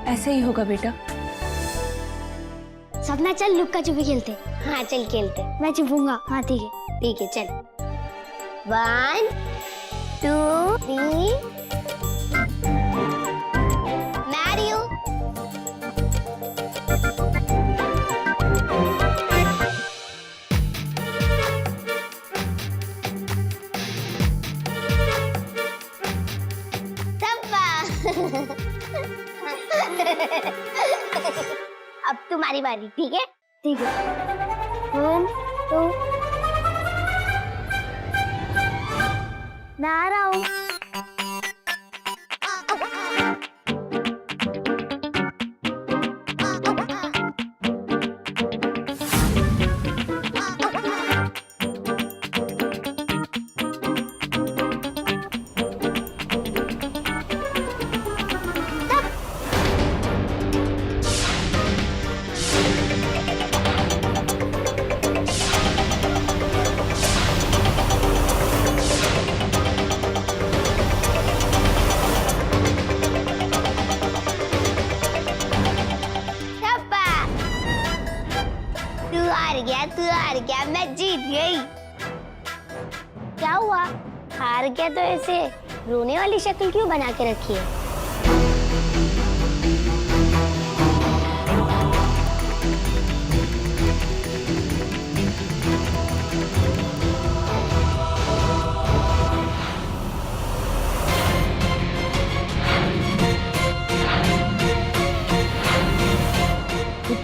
ऐसे ही होगा बेटा। सपना चल लुक्का छुपी खेलते। हाँ चल खेलते। मैं छुपूंगा। हाँ ठीक है चल। 1 2 3 मैरियो। अब तुम्हारी बारी, ठीक है? ठीक है 1 2 मैं आ रहा हूँ। तू हार गया, मैं जीत गई। क्या हुआ? हार गया तो ऐसे रोने वाली शक्ल क्यों बना के रखी है?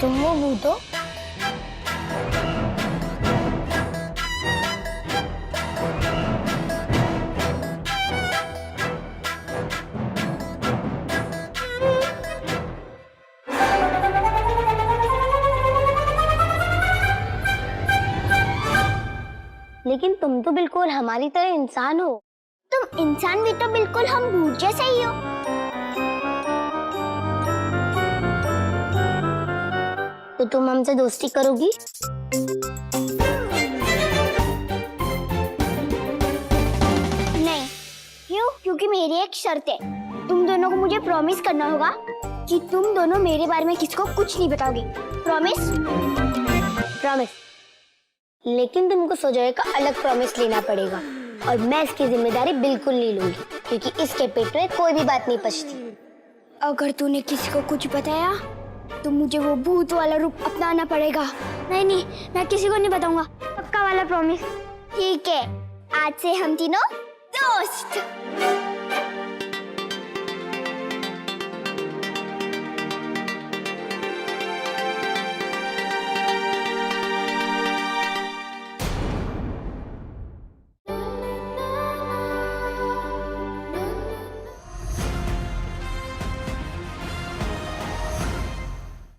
तुम वो भूत हो? लेकिन तुम तो बिल्कुल हमारी तरह इंसान हो। तुम इंसान भी तो बिल्कुल हम भूत जैसे ही हो। तो तुम हमसे दोस्ती करोगी? नहीं। क्यों? क्योंकि मेरी एक शर्त है। तुम दोनों को मुझे प्रॉमिस करना होगा कि तुम दोनों मेरे बारे में किसी को कुछ नहीं बताओगे। प्रॉमिस? प्रॉमिस। लेकिन तुमको सुजय का अलग प्रॉमिस लेना पड़ेगा और मैं इसकी जिम्मेदारी बिल्कुल नहीं लूंगी क्योंकि इसके पेट में कोई भी बात नहीं पचती। अगर तूने किसी को कुछ बताया तो मुझे वो भूत वाला रूप अपनाना पड़ेगा। नहीं, मैं किसी को नहीं बताऊंगा। पक्का वाला प्रॉमिस? ठीक है, आज से हम तीनों दोस्त।